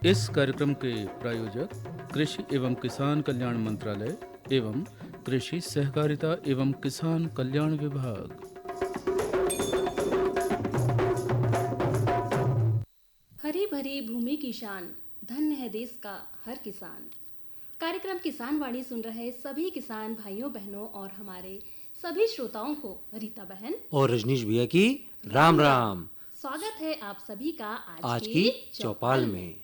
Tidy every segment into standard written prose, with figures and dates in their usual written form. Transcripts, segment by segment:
इस कार्यक्रम के प्रायोजक कृषि एवं किसान कल्याण मंत्रालय एवं कृषि सहकारिता एवं किसान कल्याण विभाग। हरी भरी भूमि की शान, धन्य है देश का हर किसान। कार्यक्रम किसान वाणी सुन रहे सभी किसान भाइयों बहनों और हमारे सभी श्रोताओं को रीता बहन और रजनीश भैया की राम राम। स्वागत है आप सभी का आज की चौपाल में।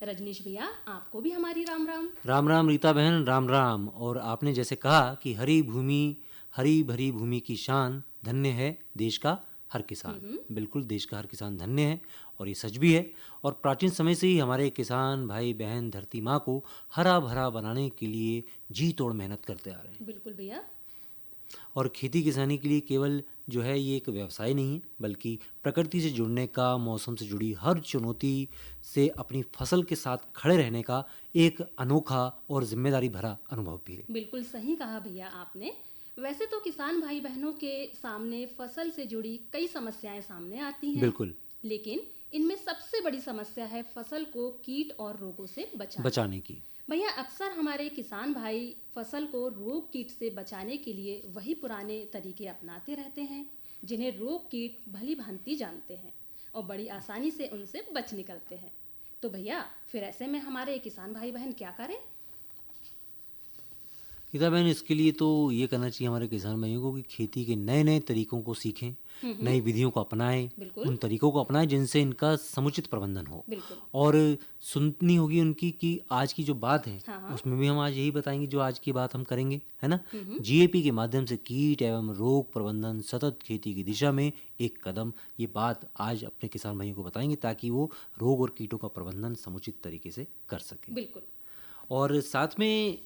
रजनीश भैया, आपको भी हमारी राम राम। राम राम रीता बहन, राम राम। और आपने जैसे कहा कि हरी भरी भूमि की शान, धन्य है देश का हर किसान। बिल्कुल, देश का हर किसान धन्य है और ये सच भी है। और प्राचीन समय से ही हमारे किसान भाई बहन धरती माँ को हरा भरा बनाने के लिए जी तोड़ मेहनत करते आ रहे हैं। बिल्कुल भैया। और खेती किसानी के लिए केवल जो है ये एक व्यवसाय नहीं है, बल्कि प्रकृति से जुड़ने का, मौसम से जुड़ी हर चुनौती से अपनी फसल के साथ खड़े रहने का एक अनोखा और जिम्मेदारी भरा अनुभव भी है। बिल्कुल सही कहा भैया आपने। वैसे तो किसान भाई बहनों के सामने फसल से जुड़ी कई समस्याएं सामने आती हैं। बिल्कुल, लेकिन इनमें सबसे बड़ी समस्या है फसल को कीट और रोगों से बचाने की। भैया, अक्सर हमारे किसान भाई फसल को रोग कीट से बचाने के लिए वही पुराने तरीके अपनाते रहते हैं जिन्हें रोग कीट भली भांति जानते हैं और बड़ी आसानी से उनसे बच निकलते हैं। तो भैया, फिर ऐसे में हमारे किसान भाई बहन क्या करें? गीता बहन, इसके लिए तो ये करना चाहिए हमारे किसान भाइयों को कि खेती के नए नए तरीकों को सीखें, नई विधियों को अपनाएं, उन तरीकों को अपनाएं जिनसे इनका समुचित प्रबंधन हो। और सुननी होगी उनकी कि आज की जो बात है उसमें भी हम आज यही बताएंगे जो आज की बात हम करेंगे, है ना। जीएपी के माध्यम से कीट एवं रोग प्रबंधन, सतत खेती की दिशा में एक कदम, ये बात आज अपने किसान भाइयों को बताएंगे ताकि वो रोग और कीटों का प्रबंधन समुचित तरीके से कर सकें। बिल्कुल। और साथ में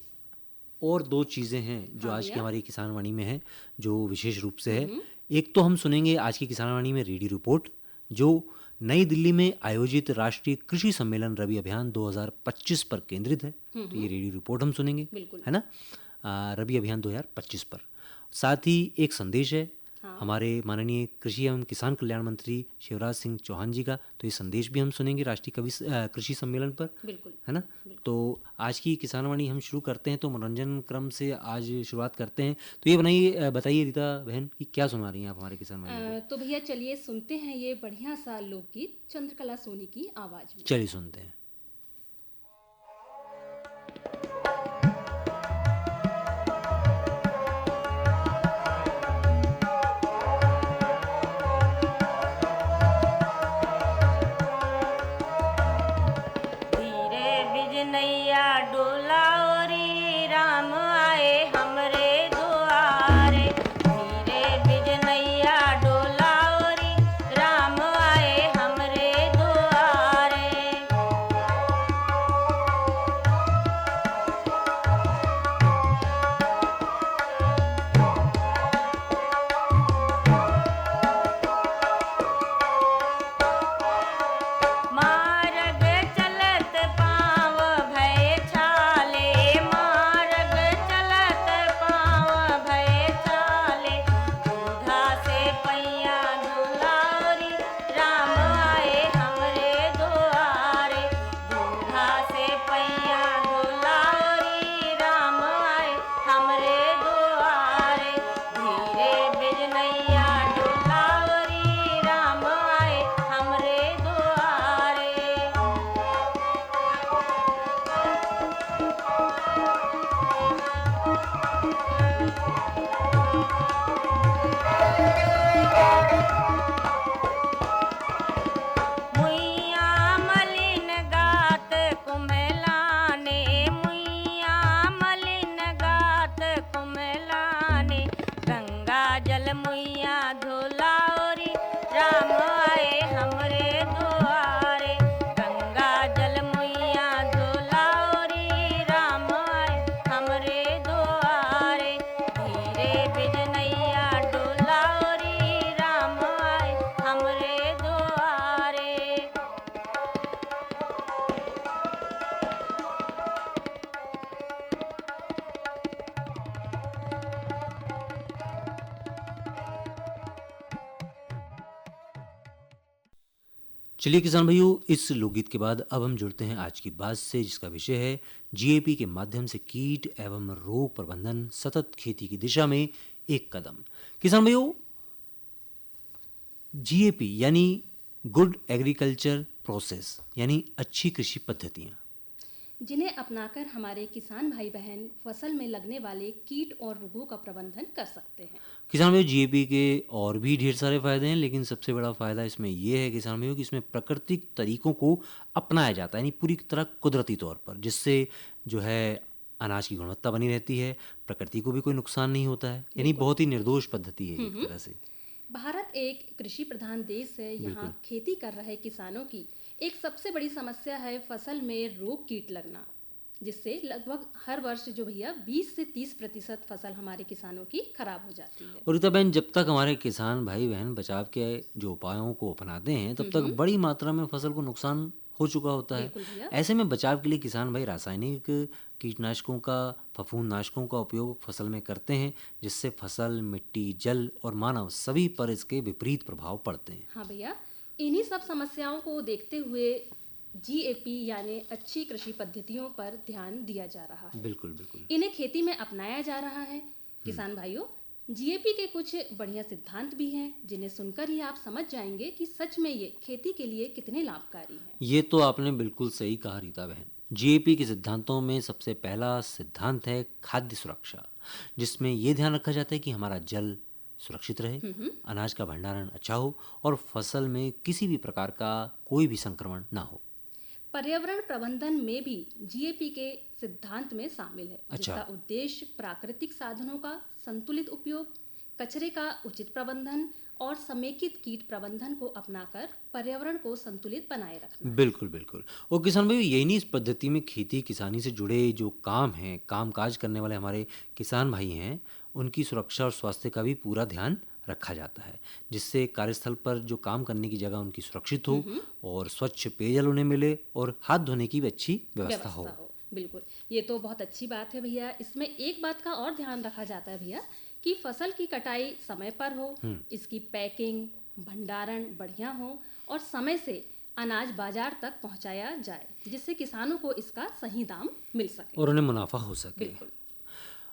और दो चीज़ें हैं जो आज की हमारी किसान वाणी में है, जो विशेष रूप से है। एक तो हम सुनेंगे आज की किसान वाणी में रेडियो रिपोर्ट, जो नई दिल्ली में आयोजित राष्ट्रीय कृषि सम्मेलन रबी अभियान 2025 पर केंद्रित है। तो ये रेडियो रिपोर्ट हम सुनेंगे, है ना, रबी अभियान 2025 पर। साथ ही एक संदेश है हमारे माननीय कृषि एवं किसान कल्याण मंत्री शिवराज सिंह चौहान जी का। तो ये संदेश भी हम सुनेंगे राष्ट्रीय कृषि सम्मेलन पर, है ना। तो आज की किसान वाणी हम शुरू करते हैं, तो मनोरंजन क्रम से आज शुरुआत करते हैं। तो ये बताइए रीता बहन कि क्या सुना रही हैं आप हमारे किसान वाणी को? तो भैया चलिए सुनते हैं ये बढ़िया सा लोकगीत चंद्रकला सोनी की आवाज में। चलिए सुनते हैं। चलिए किसान भाइयों, इस लोकगीत के बाद अब हम जुड़ते हैं आज की बात से, जिसका विषय है जीएपी के माध्यम से कीट एवं रोग प्रबंधन, सतत खेती की दिशा में एक कदम। किसान भाइयों, जीएपी यानी गुड एग्रीकल्चर प्रोसेस यानी अच्छी कृषि पद्धतियाँ, जिन्हें अपनाकर हमारे किसान भाई बहन फसल में लगने वाले कीट और रोगों का प्रबंधन कर सकते हैं। किसान भाइयों जीएपी के और भी ढेर सारे फायदे हैं, लेकिन सबसे बड़ा फायदा इसमें यह है किसान भाइयों कि इसमें प्राकृतिक तरीकों को अपनाया जाता है, यानी पूरी तरह कुदरती तौर पर, जिससे जो है अनाज की गुणवत्ता बनी रहती है, प्रकृति को भी कोई नुकसान नहीं होता है, यानी बहुत ही निर्दोष पद्धति है एक तरह से। भारत एक कृषि प्रधान देश है। यहाँ खेती कर रहे किसानों की एक सबसे बड़ी समस्या है फसल में रोग कीट लगना, जिससे लगभग हर वर्ष जो भैया 20 से 30% फसल हमारे किसानों की खराब हो जाती है। और रीता बहन, जब तक हमारे किसान भाई बहन बचाव के जो उपायों को अपनाते हैं, तब तक बड़ी मात्रा में फसल को नुकसान हो चुका होता है। बिल्कुल भैया। ऐसे में बचाव के लिए किसान भाई रासायनिक कीटनाशकों का, फफूंदनाशकों का उपयोग फसल में करते हैं, जिससे फसल, मिट्टी, जल और मानव सभी पर इसके विपरीत प्रभाव पड़ते हैं। हाँ भैया, इन्हीं सब समस्याओं को देखते हुए जीएपी यानी अच्छी कृषि पद्धतियों पर ध्यान दिया जा रहा है। बिल्कुल बिल्कुल। इन्हें खेती में अपनाया जा रहा है। किसान भाइयों, जीएपी के कुछ बढ़िया सिद्धांत भी हैं, जिन्हें सुनकर ही आप समझ जाएंगे कि सच में ये खेती के लिए कितने लाभकारी हैं। ये तो आपने बिल्कुल सही कहा रीता बहन। जीएपी के सिद्धांतों में सबसे पहला सिद्धांत है खाद्य सुरक्षा, जिसमें ये ध्यान रखा जाता है कि हमारा जल सुरक्षित रहे, अनाज का भंडारण अच्छा हो और फसल में किसी भी प्रकार का कोई भी संक्रमण ना हो। पर्यावरण प्रबंधन में भी जीएपी के सिद्धांत में शामिल है, जिसका उद्देश्य प्राकृतिक साधनों का संतुलित उपयोग, कचरे का उचित प्रबंधन और समेकित कीट प्रबंधन को अपनाकर पर्यावरण को संतुलित बनाए रखना। बिल्कुल बिल्कुल। और किसान भाई, यही नहीं, इस पद्धति में खेती किसानी से जुड़े जो काम हैं, काम काज करने वाले हमारे किसान भाई हैं, उनकी सुरक्षा और स्वास्थ्य का भी पूरा ध्यान रखा जाता है, जिससे कार्यस्थल पर जो काम करने की जगह उनकी सुरक्षित हो और स्वच्छ पेयजल उन्हें मिले और हाथ धोने की भी अच्छी व्यवस्था हो। बिल्कुल, ये तो बहुत अच्छी बात है भैया। इसमें एक बात का और ध्यान रखा जाता है भैया कि फसल की कटाई समय पर हो, इसकी पैकिंग, भंडारण बढ़िया हो और समय से अनाज बाजार तक पहुंचाया जाए, जिससे किसानों को इसका सही दाम मिल सके और उन्हें मुनाफा हो सके। बिल्कुल।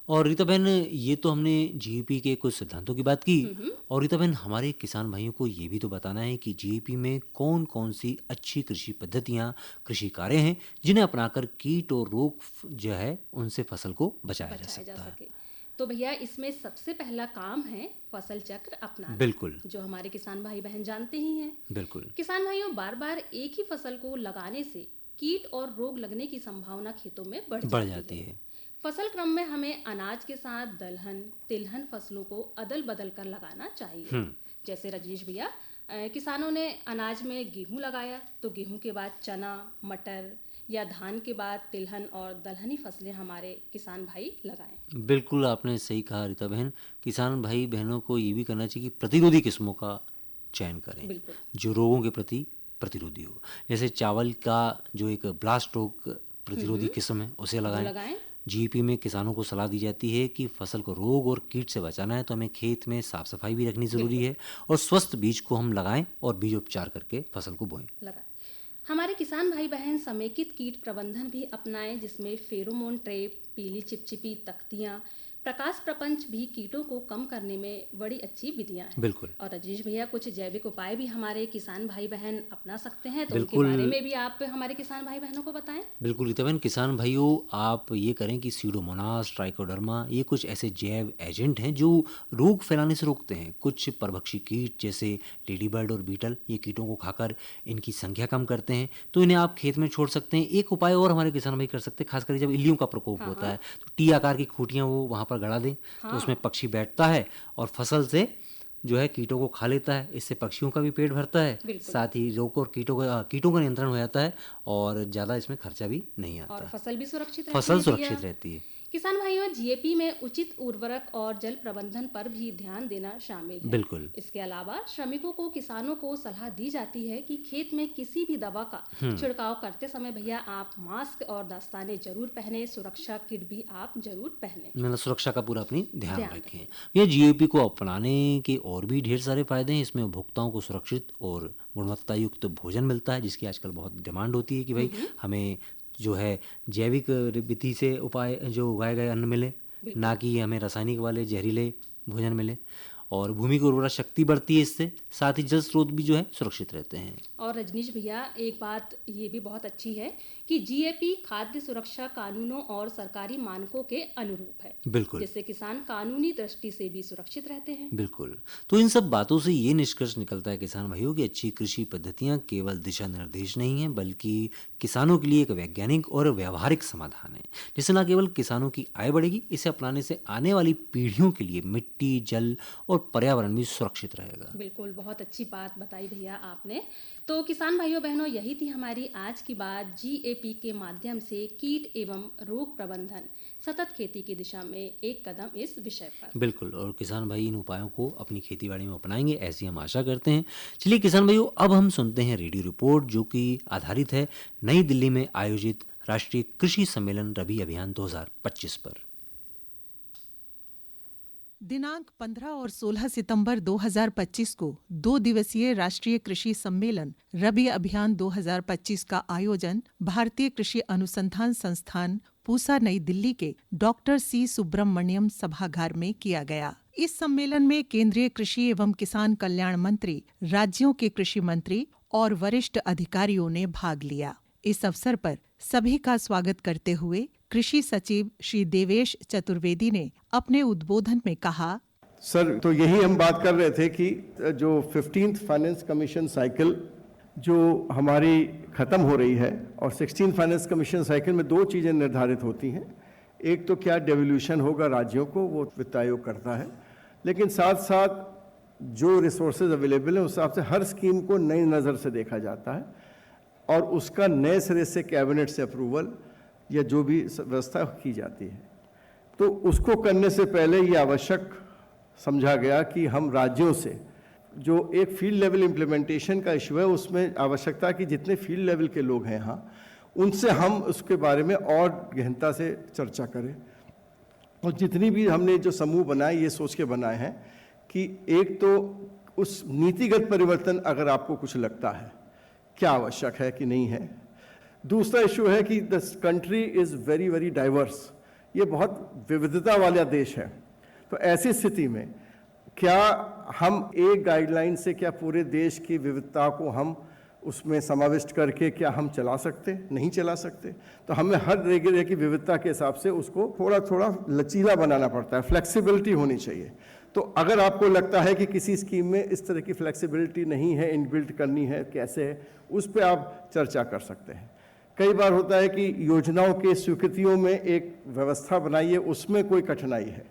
और रीता बहन, ये तो हमने जीएपी के कुछ सिद्धांतों की बात की, और रीता बहन, हमारे किसान भाइयों को ये भी तो बताना है कि जीएपी में कौन कौन सी अच्छी कृषि पद्धतियाँ, कृषि कार्य हैं, जिन्हें अपनाकर कीट और रोग जो है उनसे फसल को बचाया जा सकता है। तो भैया, इसमें सबसे पहला काम है फसल चक्र अपनाना। बिल्कुल। जो हमारे किसान भाई बहन जानते ही हैं। बिल्कुल। किसान भाइयों, बार बार एक ही फसल को लगाने से कीट और रोग लगने की संभावना खेतों में बढ़ जाती है। फसल क्रम में हमें अनाज के साथ दलहन, तिलहन फसलों को अदल बदल कर लगाना चाहिए। जैसे रजनीश भैया, किसानों ने अनाज में गेहूं लगाया तो गेहूं के बाद चना, मटर या धान के बाद तिलहन और दलहनी फसलें हमारे किसान भाई लगाएं। बिल्कुल, आपने सही कहा रीता बहन। किसान भाई बहनों को ये भी करना चाहिए कि प्रतिरोधी किस्मों का चयन करें, जो रोगों के प्रति प्रतिरोधी हो। जैसे चावल का जो एक ब्लास्ट रोग प्रतिरोधी किस्म है, उसे लगाएं। जीएपी में किसानों को सलाह दी जाती है कि फसल को रोग और कीट से बचाना है तो हमें खेत में साफ सफाई भी रखनी जरूरी है और स्वस्थ बीज को हम लगाएं और बीज उपचार करके फसल को बोएं। हमारे किसान भाई बहन समेकित कीट प्रबंधन भी अपनाएं, जिसमें फेरोमोन ट्रैप, पीली चिपचिपी तख्तियां, प्रकाश प्रपंच भी कीटों को कम करने में बड़ी अच्छी विधियां हैं। बिल्कुल। और रजनीश भैया, कुछ जैविक उपाय भी हमारे किसान भाई बहन अपना सकते हैं, तो उनके बारे में भी आप हमारे किसान भाई बहनों को बताएं। बिल्कुल रीता बहन, किसान भाइयों, आप ये करें कि सीडोमोनास, ट्राइकोडर्मा, ये कुछ ऐसे जैव एजेंट हैं जो रोग फैलाने से रोकते हैं। कुछ परभक्षी कीट जैसे लेडीबर्ड और बीटल, ये कीटों को खाकर इनकी संख्या कम करते हैं, तो इन्हें आप खेत में छोड़ सकते हैं। एक उपाय और हमारे किसान भाई कर सकते हैं, खासकर जब इल्लियों का प्रकोप होता है तो टी आकार की खूंटियाँ वो वहाँ पर गड़ा दें, तो उसमें पक्षी बैठता है और फसल से जो है कीटों को खा लेता है। इससे पक्षियों का भी पेट भरता है, साथ ही रोग और कीटों का नियंत्रण हो जाता है और ज़्यादा इसमें खर्चा भी नहीं आता और फसल भी सुरक्षित रहती है। किसान भाइयों, जीएपी में उचित उर्वरक और जल प्रबंधन पर भी ध्यान देना शामिल है। बिल्कुल। इसके अलावा श्रमिकों को, किसानों को सलाह दी जाती है कि खेत में किसी भी दवा का छिड़काव करते समय भैया आप मास्क और दस्ताने जरूर पहने, सुरक्षा किट भी आप जरूर पहने, मतलब सुरक्षा का पूरा अपनी ध्यान रखें। यह जीएपी को अपनाने के और भी ढेर सारे फायदे हैं। इसमें उपभोक्ताओं को सुरक्षित और गुणवत्ता युक्त भोजन मिलता है, जिसकी आजकल बहुत डिमांड होती है कि भाई हमें जो है जैविक विधि से उपाय जो उगाए गए अन्न मिले, ना कि हमें रासायनिक वाले जहरीले भोजन मिले। और भूमि की उर्वरा शक्ति बढ़ती है इससे, साथ ही जल स्रोत भी जो है सुरक्षित रहते हैं। और रजनीश भैया, एक बात ये भी बहुत अच्छी है कि जीएपी खाद्य सुरक्षा कानूनों और सरकारी मानकों के अनुरूप है। बिल्कुल, जिससे किसान कानूनी दृष्टि से भी सुरक्षित रहते हैं। बिल्कुल। तो इन सब बातों से ये निष्कर्ष निकलता है किसान भाइयों की अच्छी कृषि पद्धतियां केवल दिशा निर्देश नहीं है, बल्कि किसानों के लिए एक वैज्ञानिक और व्यवहारिक समाधान है, जिससे न केवल किसानों की आय बढ़ेगी, इसे अपनाने से आने वाली पीढ़ियों के लिए मिट्टी, जल और पर्यावरण भी सुरक्षित रहेगा। बिल्कुल, बहुत अच्छी बात बताई भैया आपने। तो किसान भाइयों बहनों, यही थी हमारी आज की बात जीएपी के माध्यम से कीट एवं रोग प्रबंधन, सतत खेती की दिशा में एक कदम इस विषय पर। बिल्कुल, और किसान भाई इन उपायों को अपनी खेतीबाड़ी में अपनाएंगे, ऐसी हम आशा करते हैं। चलिए किसान भाइयों, अब हम सुनते हैं रेडियो रिपोर्ट, जो कि आधारित है नई दिल्ली में आयोजित राष्ट्रीय कृषि सम्मेलन रबी अभियान 2025 पर। दिनांक 15 और 16 सितंबर 2025 को 2 दिवसीय राष्ट्रीय कृषि सम्मेलन रबी अभियान 2025 का आयोजन भारतीय कृषि अनुसंधान संस्थान पूसा नई दिल्ली के डॉक्टर सी सुब्रमण्यम सभागार में किया गया। इस सम्मेलन में केंद्रीय कृषि एवं किसान कल्याण मंत्री, राज्यों के कृषि मंत्री और वरिष्ठ अधिकारियों ने भाग लिया। इस अवसर पर सभी का स्वागत करते हुए कृषि सचिव श्री देवेश चतुर्वेदी ने अपने उद्बोधन में कहा, सर, तो यही हम बात कर रहे थे कि जो 15th फाइनेंस कमीशन साइकिल जो हमारी ख़त्म हो रही है, और 16th फाइनेंस कमीशन साइकिल में 2 चीज़ें निर्धारित होती हैं। एक तो क्या डेवल्यूशन होगा राज्यों को, वो वित्त आयोग करता है, लेकिन साथ साथ जो रिसोर्सेज अवेलेबल है उस हिसाब से हर स्कीम को नई नज़र से देखा जाता है, और उसका नए सिरे से कैबिनेट से अप्रूवल या जो भी व्यवस्था की जाती है। तो उसको करने से पहले ये आवश्यक समझा गया कि हम राज्यों से जो एक फील्ड लेवल इम्प्लीमेंटेशन का इशू है, उसमें आवश्यकता कि जितने फील्ड लेवल के लोग हैं यहाँ, उनसे हम उसके बारे में और गहनता से चर्चा करें। और जितनी भी हमने जो समूह बनाए, ये सोच के बनाए हैं कि एक तो उस नीतिगत परिवर्तन अगर आपको कुछ लगता है क्या आवश्यक है कि नहीं है। दूसरा इशू है कि the country is very very diverse, ये बहुत विविधता वाला देश है। तो ऐसी स्थिति में क्या हम एक गाइडलाइन से क्या पूरे देश की विविधता को हम उसमें समाविष्ट करके क्या हम चला सकते? नहीं चला सकते। तो हमें हर जगह की विविधता के हिसाब से उसको थोड़ा थोड़ा लचीला बनाना पड़ता है, फ्लेक्सिबिलिटी होनी चाहिए। तो अगर आपको लगता है कि किसी स्कीम में इस तरह की फ्लेक्सिबिलिटी नहीं है, इनबिल्ट करनी है, कैसे है, उस पर आप चर्चा कर सकते हैं। कई बार होता है कि योजनाओं के स्वीकृतियों में एक व्यवस्था बनाइए, उसमें कोई कठिनाई है,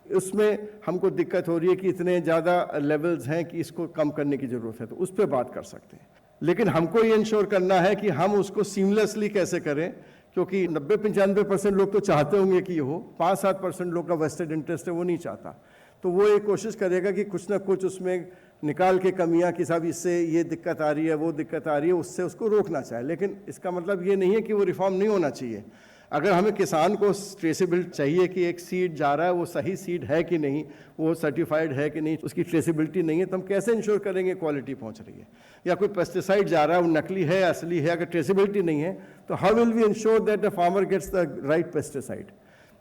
उसमें हमको दिक्कत हो रही है कि इतने ज़्यादा लेवल्स हैं कि इसको कम करने की ज़रूरत है, तो उस पर बात कर सकते हैं। लेकिन हमको ये इंश्योर करना है कि हम उसको सीमलेसली कैसे करें, क्योंकि 90-95% लोग तो चाहते होंगे कि ये हो, 5-7% लोग का वेस्टेड इंटरेस्ट है, वो नहीं चाहता। तो वो एक कोशिश करेगा कि कुछ ना कुछ उसमें निकाल के कमियां कि साहब इससे ये दिक्कत आ रही है, वो दिक्कत आ रही है, उससे उसको रोकना चाहे। लेकिन इसका मतलब ये नहीं है कि वो रिफॉर्म नहीं होना चाहिए। अगर हमें किसान को ट्रेसेबिलिटी चाहिए कि एक सीड जा रहा है वो सही सीड है कि नहीं, वो सर्टिफाइड है कि नहीं, उसकी ट्रेसेबिलिटी नहीं है, तो हम कैसे इंश्योर करेंगे क्वालिटी पहुंच रही है। या कोई पेस्टिसाइड जा रहा है, वो नकली है असली है, अगर ट्रेसेबिलिटी नहीं है तो how will we ensure that the farmer gets the right pesticide.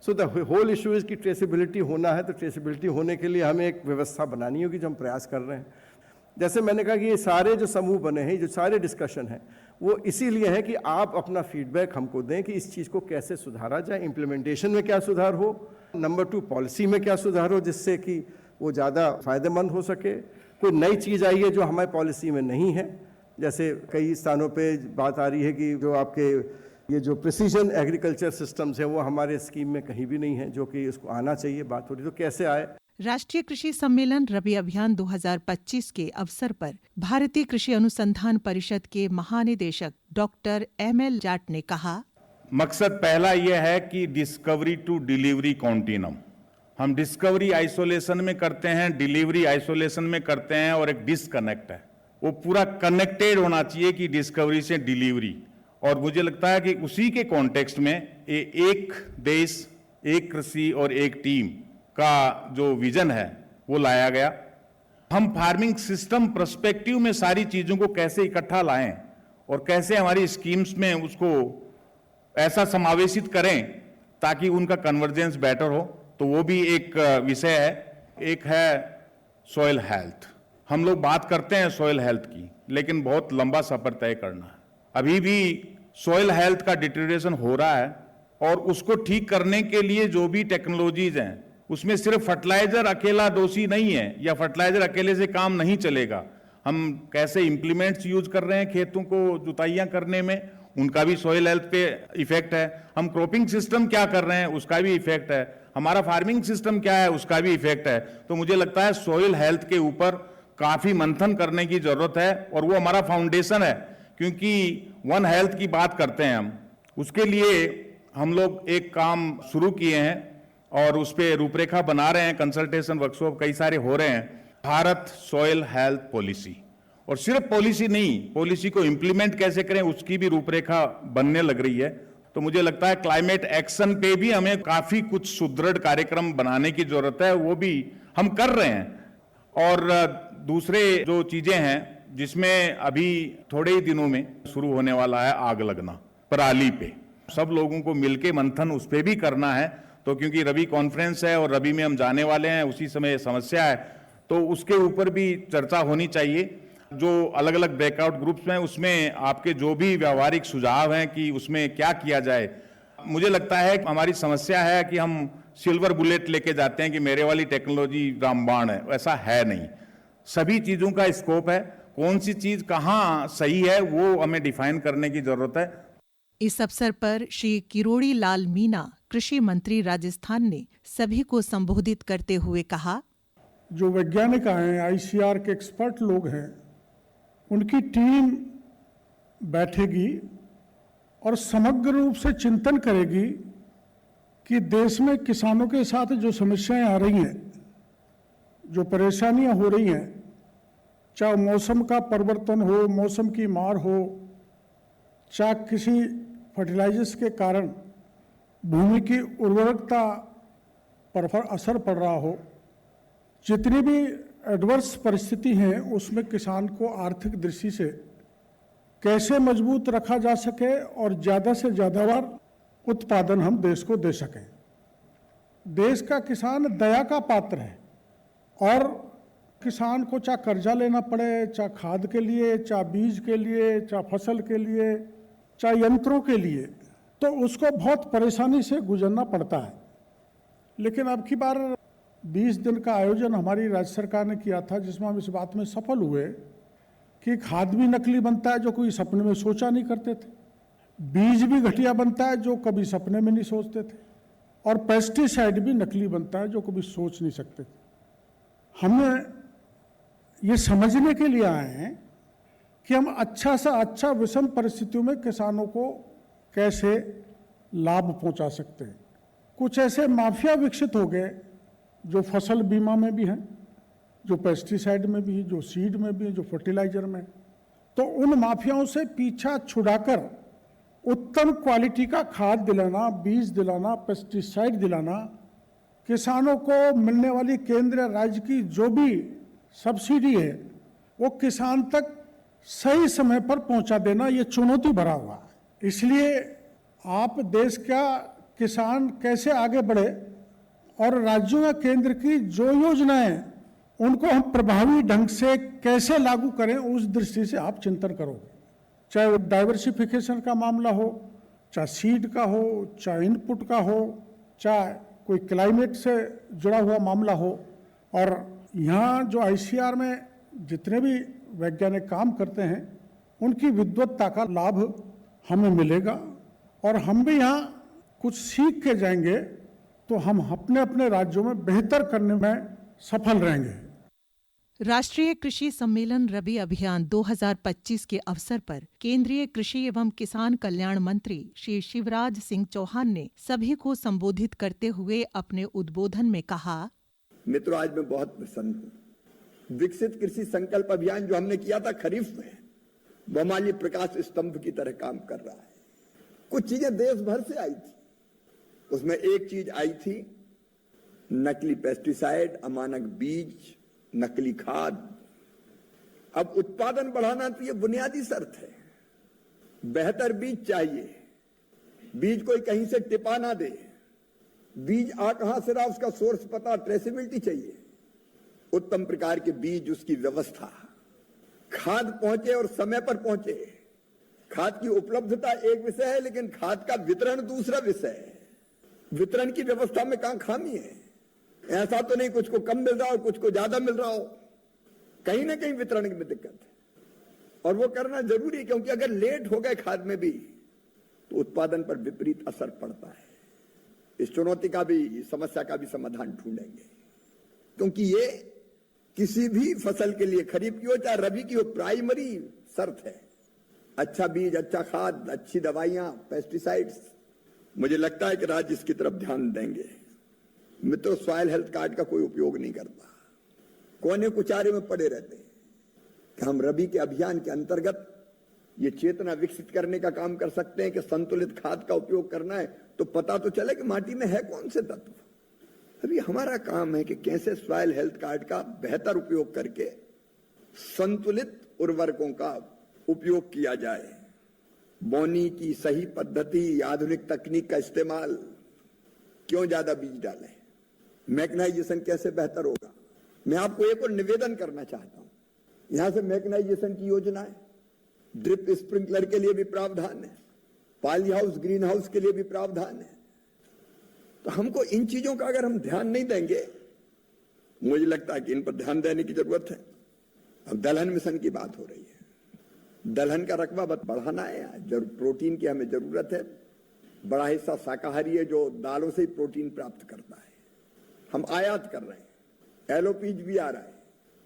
So the whole issue is कि ट्रेसेबिलिटी होना है, तो ट्रेसेबिलिटी होने के लिए हमें एक व्यवस्था बनानी होगी, जो हम प्रयास कर रहे हैं। जैसे मैंने कहा कि ये सारे जो समूह बने हैं, जो सारे डिस्कशन हैं, वो इसीलिए है कि आप अपना फीडबैक हमको दें कि इस चीज़ को कैसे सुधारा जाए, इम्प्लीमेंटेशन में क्या सुधार हो, नंबर 2 पॉलिसी में क्या सुधार हो, जिससे कि वो ज़्यादा फ़ायदेमंद हो सके। कोई नई चीज़ आई है जो हमारी पॉलिसी में नहीं है, जैसे कई स्थानों पे बात आ रही है कि जो आपके ये जो प्रिसीजन एग्रीकल्चर सिस्टम्स हैं वो हमारे स्कीम में कहीं भी नहीं है, जो कि इसको आना चाहिए। बात हो रही तो कैसे आए। राष्ट्रीय कृषि सम्मेलन रबी अभियान 2025 के अवसर पर भारतीय कृषि अनुसंधान परिषद के महानिदेशक डॉक्टर ML जाट ने कहा, मकसद पहला यह है कि डिस्कवरी टू डिलीवरी कॉन्टिनम, हम डिस्कवरी आइसोलेशन में करते हैं, डिलीवरी आइसोलेशन में करते हैं, और एक डिस्कनेक्ट है, वो पूरा कनेक्टेड होना चाहिए कि डिस्कवरी से डिलीवरी। और मुझे लगता है कि उसी के कॉन्टेक्स्ट में एक देश, एक कृषि और एक टीम का जो विजन है वो लाया गया। हम फार्मिंग सिस्टम पर्सपेक्टिव में सारी चीजों को कैसे इकट्ठा लाएं और कैसे हमारी स्कीम्स में उसको ऐसा समावेशित करें ताकि उनका कन्वर्जेंस बेटर हो, तो वो भी एक विषय है। एक है सॉइल हेल्थ। हम लोग बात करते हैं सॉइल हेल्थ की, लेकिन बहुत लंबा सफर तय करना है। अभी भी सॉइल हेल्थ का डिटेरियोरेशन हो रहा है और उसको ठीक करने के लिए जो भी टेक्नोलॉजीज हैं उसमें सिर्फ फर्टिलाइजर अकेला दोषी नहीं है, या फर्टिलाइजर अकेले से काम नहीं चलेगा। हम कैसे इंप्लीमेंट्स यूज कर रहे हैं खेतों को जुताइयां करने में, उनका भी सॉइल हेल्थ पे इफेक्ट है। हम क्रॉपिंग सिस्टम क्या कर रहे हैं, उसका भी इफेक्ट है। हमारा फार्मिंग सिस्टम क्या है, उसका भी इफेक्ट है। तो मुझे लगता है सॉइल हेल्थ के ऊपर काफी मंथन करने की जरूरत है और वो हमारा फाउंडेशन है, क्योंकि वन हेल्थ की बात करते हैं हम। उसके लिए हम लोग एक काम शुरू किए हैं और उस पर रूपरेखा बना रहे हैं। कंसल्टेशन वर्कशॉप कई सारे हो रहे हैं। भारत सॉइल हेल्थ पॉलिसी, और सिर्फ पॉलिसी नहीं, पॉलिसी को इंप्लीमेंट कैसे करें उसकी भी रूपरेखा बनने लग रही है। तो मुझे लगता है क्लाइमेट एक्शन पे भी हमें काफी कुछ सुदृढ़ कार्यक्रम बनाने की जरूरत है, वो भी हम कर रहे हैं। और दूसरे जो चीजें हैं जिसमें अभी थोड़े ही दिनों में शुरू होने वाला है आग लगना पराली पे, सब लोगों को मिलके मंथन उस पे भी करना है। तो क्योंकि रबी कॉन्फ्रेंस है और रबी में हम जाने वाले हैं, उसी समय समस्या है, तो उसके ऊपर भी चर्चा होनी चाहिए। जो अलग अलग ब्रेकआउट ग्रुप्स हैं उसमें आपके जो भी व्यवहारिक सुझाव हैं कि उसमें क्या किया जाए। मुझे लगता है कि हमारी समस्या है कि हम सिल्वर बुलेट लेके जाते हैं कि मेरे वाली टेक्नोलॉजी रामबाण है, ऐसा है नहीं। सभी चीजों का स्कोप है, कौन सी चीज कहाँ सही है वो हमें डिफाइन करने की जरूरत है। इस अवसर पर श्री किरोड़ी लाल मीणा, कृषि मंत्री राजस्थान ने सभी को संबोधित करते हुए कहा, जो वैज्ञानिक आए हैं, आईसीआर के एक्सपर्ट लोग हैं, उनकी टीम बैठेगी और समग्र रूप से चिंतन करेगी कि देश में किसानों के साथ जो समस्याएं आ रही हैं, जो परेशानियां हो रही हैं, चाहे मौसम का परिवर्तन हो, मौसम की मार हो, चाहे किसी फर्टिलाइजर्स के कारण भूमि की उर्वरकता पर असर पड़ रहा हो, जितनी भी एडवर्स परिस्थिति हैं उसमें किसान को आर्थिक दृष्टि से कैसे मजबूत रखा जा सके और ज़्यादा से ज़्यादा बार उत्पादन हम देश को दे सकें। देश का किसान दया का पात्र है और किसान को चाहे कर्जा लेना पड़े, चाहे खाद के लिए, चाहे बीज के लिए, चाहे फसल के लिए, चाहे यंत्रों के लिए, तो उसको बहुत परेशानी से गुजरना पड़ता है। लेकिन अब की बार 20 दिन का आयोजन हमारी राज्य सरकार ने किया था, जिसमें हम इस बात में सफल हुए कि खाद भी नकली बनता है जो कोई सपने में सोचा नहीं करते थे, बीज भी घटिया बनता है जो कभी सपने में नहीं सोचते थे, और पेस्टिसाइड भी नकली बनता है जो कभी सोच नहीं सकते थे। हमने ये समझने के लिए आए हैं कि हम अच्छा से अच्छा विषम परिस्थितियों में किसानों को कैसे लाभ पहुंचा सकते हैं। कुछ ऐसे माफिया विकसित हो गए जो फसल बीमा में भी हैं, जो पेस्टिसाइड में भी, जो सीड में भी, जो फर्टिलाइजर में। तो उन माफियाओं से पीछा छुड़ाकर उत्तम क्वालिटी का खाद दिलाना, बीज दिलाना, पेस्टिसाइड दिलाना, किसानों को मिलने वाली केंद्र राज्य की जो भी सब्सिडी है वो किसान तक सही समय पर पहुंचा देना, ये चुनौती भरा हुआ है। इसलिए आप देश का किसान कैसे आगे बढ़े और राज्यों या केंद्र की जो योजनाएं उनको हम प्रभावी ढंग से कैसे लागू करें, उस दृष्टि से आप चिंतन करोगे। चाहे वो डाइवर्सिफिकेशन का मामला हो, चाहे सीड का हो, चाहे इनपुट का हो, चाहे कोई क्लाइमेट से जुड़ा हुआ मामला हो। और यहाँ जो आईसीआर में जितने भी वैज्ञानिक काम करते हैं उनकी विद्वत्ता का लाभ हमें मिलेगा और हम भी यहाँ कुछ सीख के जाएंगे तो हम अपने अपने राज्यों में बेहतर करने में सफल रहेंगे। राष्ट्रीय कृषि सम्मेलन रबी अभियान 2025 के अवसर पर केंद्रीय कृषि एवं किसान कल्याण मंत्री श्री शिवराज सिंह चौहान ने सभी को संबोधित करते हुए अपने उद्बोधन में कहा, मित्रों, आज मैं बहुत प्रसन्न हूँ। विकसित कृषि संकल्प अभियान जो हमने किया था खरीफ में, वो हमारे लिए प्रकाश स्तंभ की तरह काम कर रहा है। कुछ चीजें देश भर से आई थी, उसमें एक चीज आई थी नकली पेस्टिसाइड, अमानक बीज नकली खाद। अब उत्पादन बढ़ाना तो ये बुनियादी शर्त है। बेहतर बीज चाहिए, बीज कोई कहीं से टिपा ना दे, बीज आ कहां से रहा उसका सोर्स पता, ट्रेसेबिलिटी चाहिए। उत्तम प्रकार के बीज, उसकी व्यवस्था, खाद पहुंचे और समय पर पहुंचे। खाद की उपलब्धता एक विषय है, लेकिन खाद का वितरण दूसरा विषय है। वितरण की व्यवस्था में कहां खामी है? ऐसा तो नहीं कुछ को कम मिल रहा हो, कुछ को ज्यादा मिल रहा हो, कहीं ना कहीं वितरण में दिक्कत है और वो करना जरूरी है, क्योंकि अगर लेट हो गए खाद में भी तो उत्पादन पर विपरीत असर पड़ता है। इस चुनौती का भी, इस समस्या का भी समाधान ढूंढेंगे, क्योंकि ये किसी भी फसल के लिए, खरीफ की हो चाहे रबी की हो, प्राइमरी शर्त है। अच्छा बीज, अच्छा खाद, अच्छी दवाइयां, पेस्टिसाइड्स। मुझे लगता है कि राज्य इसकी तरफ ध्यान देंगे। मित्रों, सॉइल हेल्थ कार्ड का कोई उपयोग नहीं करता, कोने कुचारे में पड़े रहते हैं। कि हम रबी के अभियान के अंतर्गत ये चेतना विकसित करने का काम कर सकते हैं कि संतुलित खाद का उपयोग करना है तो पता तो चले कि माटी में है कौन से तत्व। अभी हमारा काम है कि कैसे सॉइल हेल्थ कार्ड का बेहतर उपयोग करके संतुलित उर्वरकों का उपयोग किया जाए। बोनी की सही पद्धति, आधुनिक तकनीक का इस्तेमाल, क्यों ज्यादा बीज डालें, मैकेनाइजेशन कैसे बेहतर होगा। मैं आपको एक और निवेदन करना चाहता हूं, यहां से मैकेनाइजेशन की योजना है, ड्रिप स्प्रिंकलर के लिए भी प्रावधान है, पॉली हाउस, ग्रीन हाउस के लिए भी प्रावधान है। तो हमको इन चीजों का अगर हम ध्यान नहीं देंगे, मुझे लगता है कि इन पर ध्यान देने की जरूरत है। अब दलहन मिशन की बात हो रही है, दलहन का रकबा बढ़ाना है, प्रोटीन की हमें जरूरत है। बड़ा हिस्सा शाकाहारी है जो दालों से ही प्रोटीन प्राप्त करता है। हम आयात कर रहे हैं, एलओपीज भी आ रहा है,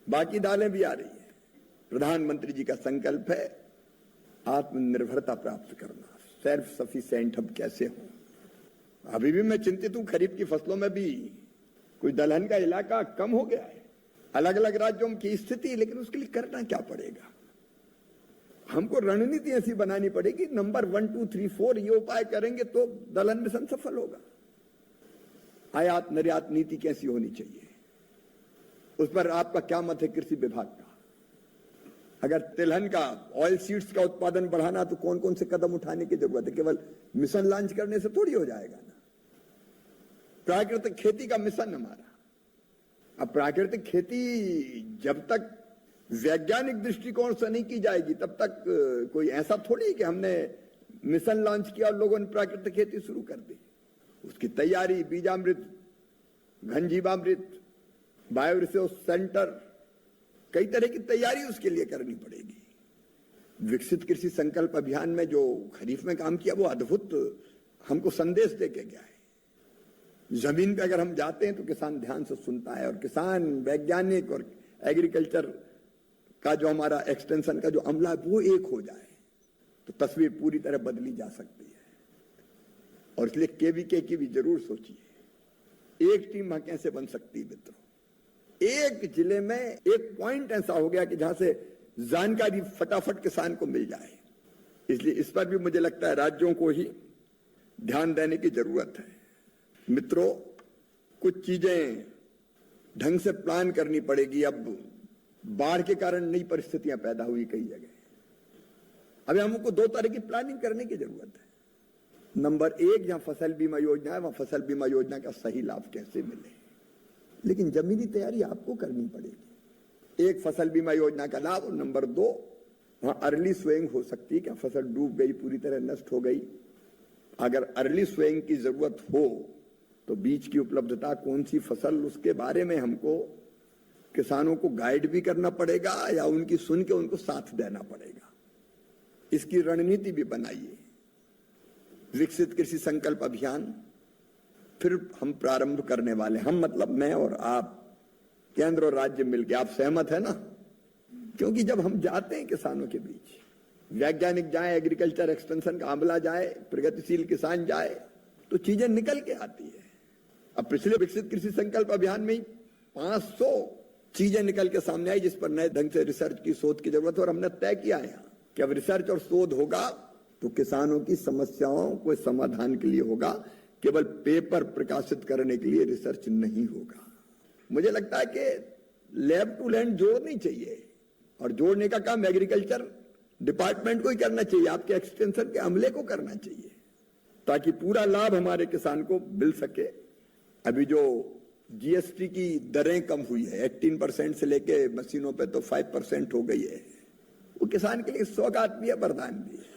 बाकी दालें भी आ रही है। प्रधानमंत्री जी का संकल्प है आत्मनिर्भरता प्राप्त करना, सेल्फ सफिशिएंट हम कैसे हो। अभी भी मैं चिंतित हूं, खरीफ की फसलों में भी कोई दलहन का इलाका कम हो गया है, अलग अलग राज्यों की स्थिति, लेकिन उसके लिए करना क्या पड़ेगा? हमको रणनीति ऐसी बनानी पड़ेगी, नंबर 1, 2, 3, 4 ये उपाय करेंगे तो दलहन मिशन सफल होगा। आयात निर्यात नीति कैसी होनी चाहिए, उस पर आपका क्या मत है कृषि विभाग का? अगर तिलहन का, ऑयल सीड्स का उत्पादन बढ़ाना तो कौन कौन से कदम उठाने की जरूरत है? केवल मिशन लॉन्च करने से थोड़ी हो जाएगा ना। प्राकृतिक खेती का मिशन हमारा, अब प्राकृतिक खेती जब तक वैज्ञानिक दृष्टिकोण से नहीं की जाएगी तब तक कोई ऐसा थोड़ी कि हमने मिशन लॉन्च किया और लोगों ने प्राकृतिक खेती शुरू कर दी। उसकी तैयारी, बीजामृत, घन जीवामृत, बायो रिसोर्स सेंटर, कई तरह की तैयारी उसके लिए करनी पड़ेगी। विकसित कृषि संकल्प अभियान में जो खरीफ में काम किया वो अद्भुत हमको संदेश दे के गया है। जमीन पे अगर हम जाते हैं तो किसान ध्यान से सुनता है और किसान, वैज्ञानिक और एग्रीकल्चर का जो हमारा एक्सटेंशन का जो अमला है वो एक हो जाए तो तस्वीर पूरी तरह बदली जा सकती है। और इसलिए केवीके की भी जरूर सोचिए, एक टीम कैसे बन सकती है मित्रों। एक जिले में एक पॉइंट ऐसा हो गया कि जहां से जानकारी फटाफट किसान को मिल जाए, इसलिए इस पर भी मुझे लगता है राज्यों को ही ध्यान देने की जरूरत है। मित्रों, कुछ चीजें ढंग से प्लान करनी पड़ेगी। अब बाढ़ के कारण नई परिस्थितियां पैदा हुई कई जगह, अभी हमको 2 तरह की प्लानिंग करने की जरूरत है। नंबर 1, जहां फसल बीमा योजना है वहां फसल बीमा योजना का सही लाभ कैसे मिले, लेकिन जमीनी तैयारी आपको करनी पड़ेगी। एक, फसल बीमा योजना का लाभ, और नंबर 2, वहां अर्ली स्वेइंग हो सकती है, क्या फसल डूब गई, पूरी तरह नष्ट हो गई। अगर अर्ली स्वेइंग की जरूरत हो तो बीज की उपलब्धता, कौन सी फसल, उसके बारे में हमको किसानों को गाइड भी करना पड़ेगा या उनकी सुन के उनको साथ देना पड़ेगा। इसकी रणनीति भी बनाइए। विकसित कृषि संकल्प अभियान फिर हम प्रारंभ करने वाले, हम मतलब मैं और आप, केंद्र और राज्य मिलकर। आप सहमत है ना? क्योंकि जब हम जाते हैं किसानों के बीच, वैज्ञानिक जाए, एग्रीकल्चर एक्सटेंशन का अमला जाए, प्रगतिशील किसान जाए, तो चीजें निकल के आती है। अब पिछले विकसित कृषि संकल्प अभियान में ही 500 चीजें निकल के सामने आई जिस पर नए ढंग से रिसर्च की, शोध की जरूरत है। और हमने तय किया है कि अब रिसर्च और शोध होगा तो किसानों की समस्याओं को समाधान के लिए होगा, केवल पेपर प्रकाशित करने के लिए रिसर्च नहीं होगा। मुझे लगता है कि लैब टू लैंड जोड़नी चाहिए, और जोड़ने का काम एग्रीकल्चर डिपार्टमेंट को ही करना चाहिए, आपके एक्सटेंशन के अमले को करना चाहिए, ताकि पूरा लाभ हमारे किसान को मिल सके। अभी जो जीएसटी की दरें कम हुई है 18% से लेके मशीनों पे तो 5% हो गई है, वो किसान के लिए सौगात भी है, वरदान भी है।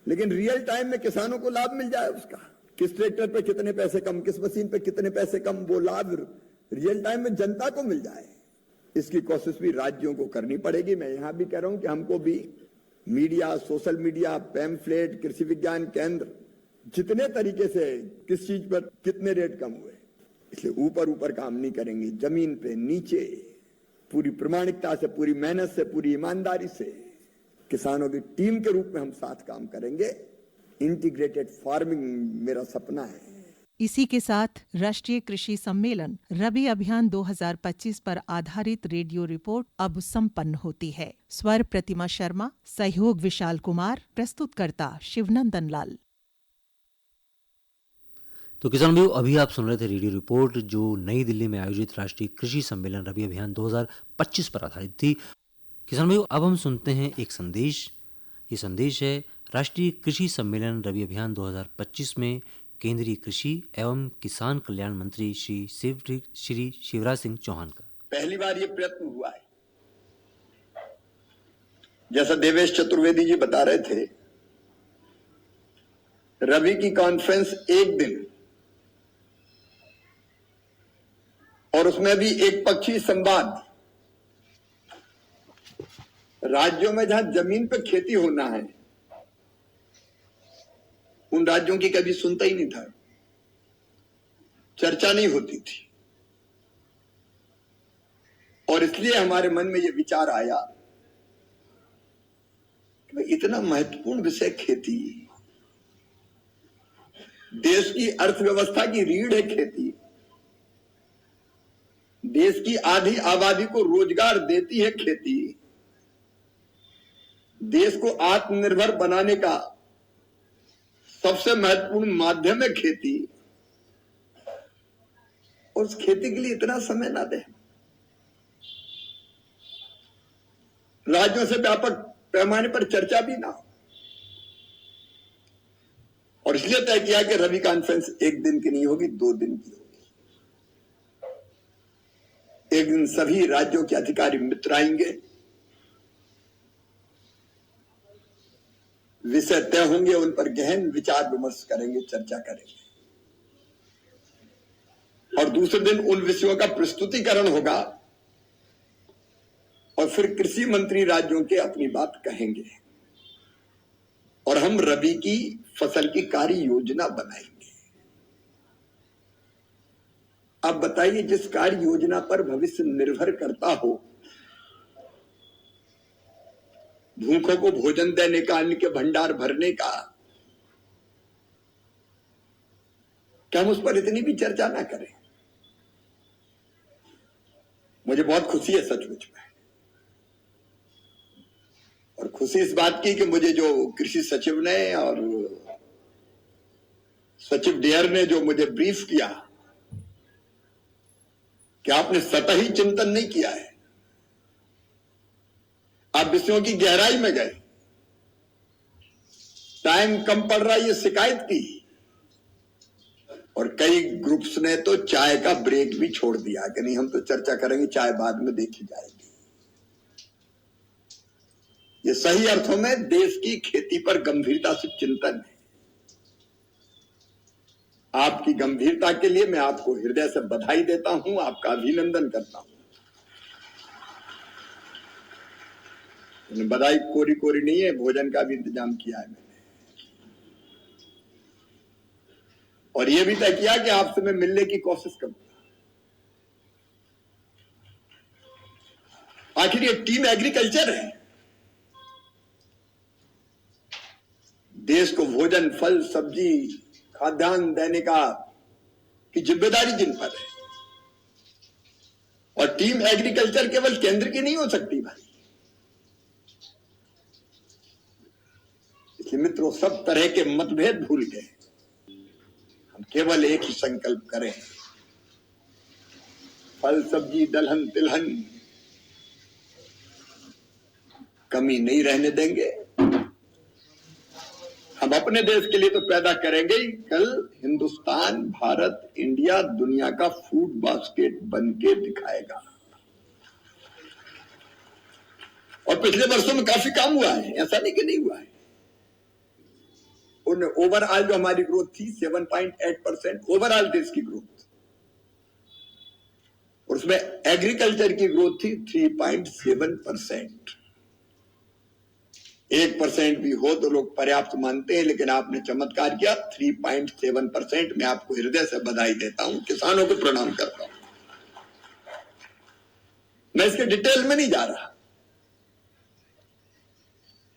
लेकिन रियल टाइम में किसानों को लाभ मिल जाए उसका, किस ट्रैक्टर पे कितने पैसे कम, किस मशीन पे कितने पैसे कम, वो लाभ रियल टाइम में जनता को मिल जाए, इसकी कोशिश भी राज्यों को करनी पड़ेगी। मैं यहां भी कह रहा हूं कि हमको भी मीडिया, सोशल मीडिया, पैम्फलेट, कृषि विज्ञान केंद्र, जितने तरीके से किस चीज पर कितने रेट कम हुए, इसलिए ऊपर काम नहीं करेंगे, जमीन पे नीचे पूरी प्रामाणिकता से, पूरी मेहनत से, पूरी ईमानदारी से किसानों की टीम के रूप में हम साथ काम करेंगे। इंटीग्रेटेड फार्मिंग मेरा सपना है। इसी के साथ राष्ट्रीय कृषि सम्मेलन रबी अभियान 2025 पर आधारित रेडियो रिपोर्ट अब संपन्न होती है। स्वर प्रतिमा शर्मा, सहयोग विशाल कुमार, प्रस्तुतकर्ता शिवनंदन लाल। तो किसान भाइयों, अभी आप सुन रहे थे रेडियो रिपोर्ट जो नई दिल्ली में आयोजित राष्ट्रीय कृषि सम्मेलन रबी अभियान 2025 पर आधारित थी। किसान भाइयों, अब हम सुनते हैं एक संदेश। ये संदेश है राष्ट्रीय कृषि सम्मेलन रबी अभियान 2025 में केंद्रीय कृषि एवं किसान कल्याण मंत्री श्री शिवराज सिंह चौहान का। पहली बार ये प्रयत्न हुआ है, जैसा देवेश चतुर्वेदी जी बता रहे थे, रबी की कॉन्फ्रेंस एक दिन और उसमें भी एक पक्षी संवाद। राज्यों में जहां जमीन पर खेती होना है उन राज्यों की कभी सुनता ही नहीं था, चर्चा नहीं होती थी, और इसलिए हमारे मन में यह विचार आया कि इतना महत्वपूर्ण विषय खेती, देश की अर्थव्यवस्था की रीढ़ है खेती, देश की आधी आबादी को रोजगार देती है खेती, देश को आत्मनिर्भर बनाने का सबसे महत्वपूर्ण माध्यम है खेती, और उस खेती के लिए इतना समय ना दें। राज्यों से व्यापक पैमाने पर चर्चा भी ना हो, और इसलिए तय किया कि रबी कॉन्फ्रेंस एक दिन की नहीं होगी, 2 दिन की होगी। एक दिन सभी राज्यों के अधिकारी मित्र आएंगे, विषय तय होंगे, उन पर गहन विचार विमर्श करेंगे, चर्चा करेंगे, और दूसरे दिन उन विषयों का प्रस्तुतिकरण होगा, और फिर कृषि मंत्री राज्यों के अपनी बात कहेंगे, और हम रबी की फसल की कार्य योजना बनाएंगे। अब बताइए, जिस कार्य योजना पर भविष्य निर्भर करता हो, भूखों को भोजन देने का, अन्न के भंडार भरने का, क्या हम उस पर इतनी भी चर्चा ना करें? मुझे बहुत खुशी है सचमुच में, और खुशी इस बात की कि मुझे जो कृषि सचिव ने और सचिव डेयर ने जो मुझे ब्रीफ किया कि आपने सतही चिंतन नहीं किया है, आप विषयों की गहराई में गए, टाइम कम पड़ रहा है ये शिकायत की, और कई ग्रुप्स ने तो चाय का ब्रेक भी छोड़ दिया कि नहीं, हम तो चर्चा करेंगे, चाय बाद में देखी जाएगी। ये सही अर्थों में देश की खेती पर गंभीरता से चिंतन है। आपकी गंभीरता के लिए मैं आपको हृदय से बधाई देता हूं, आपका अभिनंदन करता हूं। बधाई कोरी कोरी नहीं है, भोजन का भी इंतजाम किया है मैंने, और यह भी तय किया कि आपसे मैं मिलने की कोशिश करूंगा। आखिर ये टीम एग्रीकल्चर है, देश को भोजन, फल, सब्जी, खाद्यान्न देने का की जिम्मेदारी जिन पर है, और टीम एग्रीकल्चर केवल केंद्र की नहीं हो सकती भाई। इसलिए मित्रों, सब तरह के मतभेद भूल गए, हम केवल एक ही संकल्प करें, फल, सब्जी, दलहन, तिलहन, कमी नहीं रहने देंगे। हम अपने देश के लिए तो पैदा करेंगे ही, कल हिंदुस्तान, भारत, इंडिया दुनिया का फूड बास्केट बन के दिखाएगा। और पिछले वर्षों में काफी काम हुआ है, ऐसा नहीं कि नहीं हुआ है। उन ओवरऑल जो हमारी ग्रोथ थी 7.8% ओवरऑल देश की ग्रोथ, और उसमें एग्रीकल्चर की ग्रोथ थी 3.7%। 1% भी हो तो लोग पर्याप्त मानते हैं, लेकिन आपने चमत्कार किया 3.7%। मैं आपको हृदय से बधाई देता हूं, किसानों को प्रणाम करता हूं। मैं इसके डिटेल में नहीं जा रहा,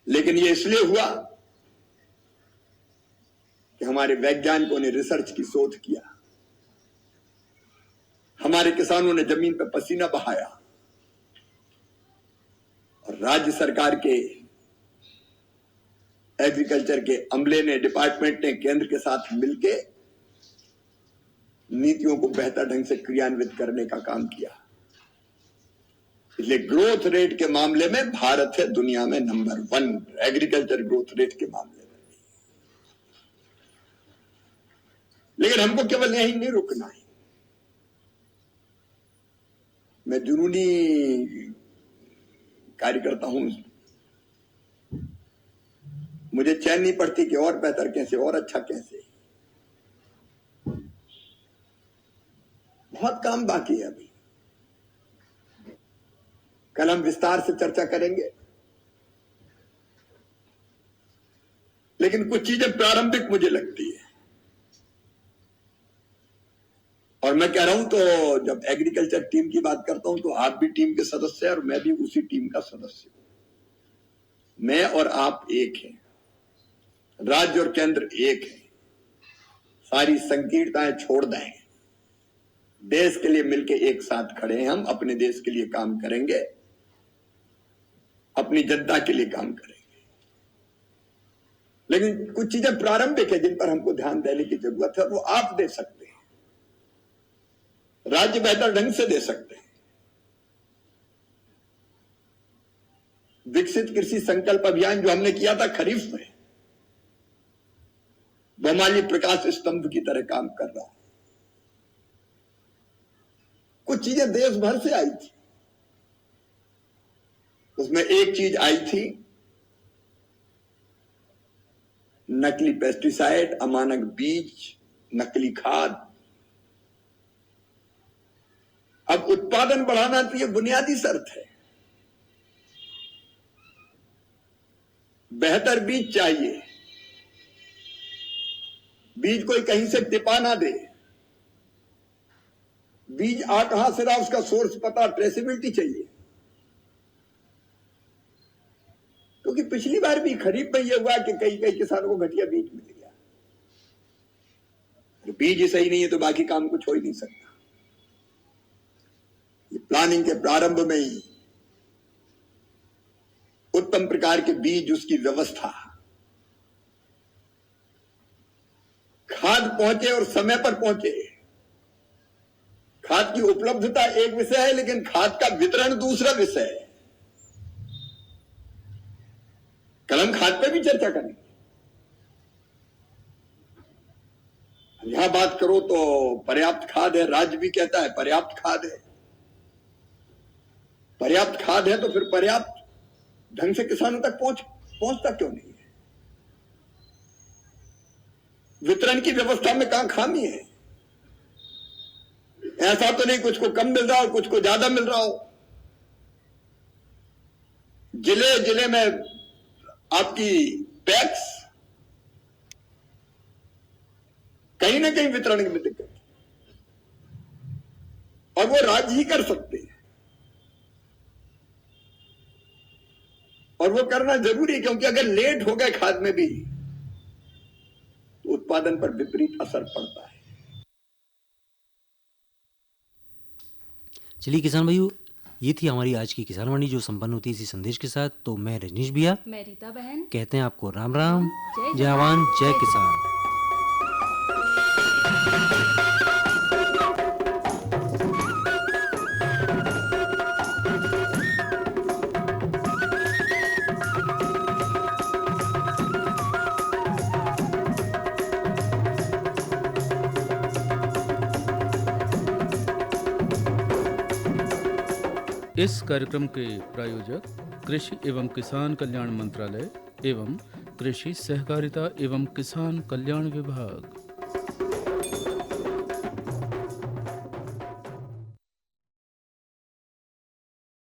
लेकिन ये इसलिए हुआ कि हमारे वैज्ञानिकों ने रिसर्च की शोध किया, हमारे किसानों ने जमीन पर पसीना बहाया, और राज्य सरकार के एग्रीकल्चर के अमले ने, डिपार्टमेंट ने केंद्र के साथ मिलके नीतियों को बेहतर ढंग से क्रियान्वित करने का काम किया। इसलिए ग्रोथ रेट के मामले में भारत है दुनिया में नंबर 1 एग्रीकल्चर ग्रोथ रेट के मामले में। लेकिन हमको केवल यहीं नहीं रुकना है। मैं जुनूनी कार्यकर्ता हूं, मुझे चैन नहीं पड़ती कि और बेहतर कैसे, और अच्छा कैसे। बहुत काम बाकी है अभी, कल हम विस्तार से चर्चा करेंगे। लेकिन कुछ चीजें प्रारंभिक मुझे लगती है, और मैं कह रहा हूं तो जब एग्रीकल्चर टीम की बात करता हूं तो आप भी टीम के सदस्य हैं और मैं भी उसी टीम का सदस्य हूं। मैं और आप एक हैं, राज्य और केंद्र एक है। सारी संकीर्णताएं छोड़ दें, देश के लिए मिलकर एक साथ खड़े हैं। हम अपने देश के लिए काम करेंगे, अपनी जनता के लिए काम करेंगे। लेकिन कुछ चीजें प्रारंभिक है जिन पर हमको ध्यान देने की जरूरत है, वो आप दे सकते हैं, राज्य बेहतर ढंग से दे सकते हैं। विकसित कृषि संकल्प अभियान जो हमने किया था खरीफ में, बमाली प्रकाश स्तंभ की तरह काम कर रहा है। कुछ चीजें देश भर से आई थी, उसमें एक चीज आई थी नकली पेस्टिसाइड, अमानक बीज, नकली खाद। अब उत्पादन बढ़ाना तो ये बुनियादी शर्त है। बेहतर बीज चाहिए, बीज कोई कहीं से टिपा ना दे। बीज आ कहां से रहा, उसका सोर्स पता, ट्रेसेबिलिटी चाहिए। क्योंकि पिछली बार भी खरीफ में यह हुआ कि कई किसानों को घटिया बीज मिल गया। तो बीज ही सही नहीं है तो बाकी काम कुछ हो ही नहीं सकता। ये प्लानिंग के प्रारंभ में ही उत्तम प्रकार के बीज, उसकी व्यवस्था, खाद पहुंचे और समय पर पहुंचे। खाद की उपलब्धता एक विषय है, लेकिन खाद का वितरण दूसरा विषय है। कल हम खाद पे भी चर्चा करेंगे। यहां बात करो तो पर्याप्त खाद है, राज्य भी कहता है पर्याप्त खाद है। पर्याप्त खाद है तो फिर पर्याप्त ढंग से किसानों तक पहुंचता क्यों नहीं है? वितरण की व्यवस्था में कहां खामी है? ऐसा तो नहीं कुछ को कम मिल रहा हो, कुछ को ज्यादा मिल रहा हो। जिले जिले में आपकी टैक्स, कहीं ना कहीं वितरण में दिक्कत, और वो राज्य ही कर सकते हैं, और वो करना जरूरी है। क्योंकि अगर लेट हो गए खाद में भी तो उत्पादन पर विपरीत असर पड़ता है। चलिए किसान भाइयों, ये थी हमारी आज की किसान वाणी जो संपन्न होती है इसी संदेश के साथ। तो मैं रजनीश भैया, मैं रीता बहन, कहते हैं आपको राम राम, जय जय जवान जय किसान। इस कार्यक्रम के प्रायोजक कृषि एवं किसान कल्याण मंत्रालय एवं कृषि सहकारिता एवं किसान कल्याण विभाग।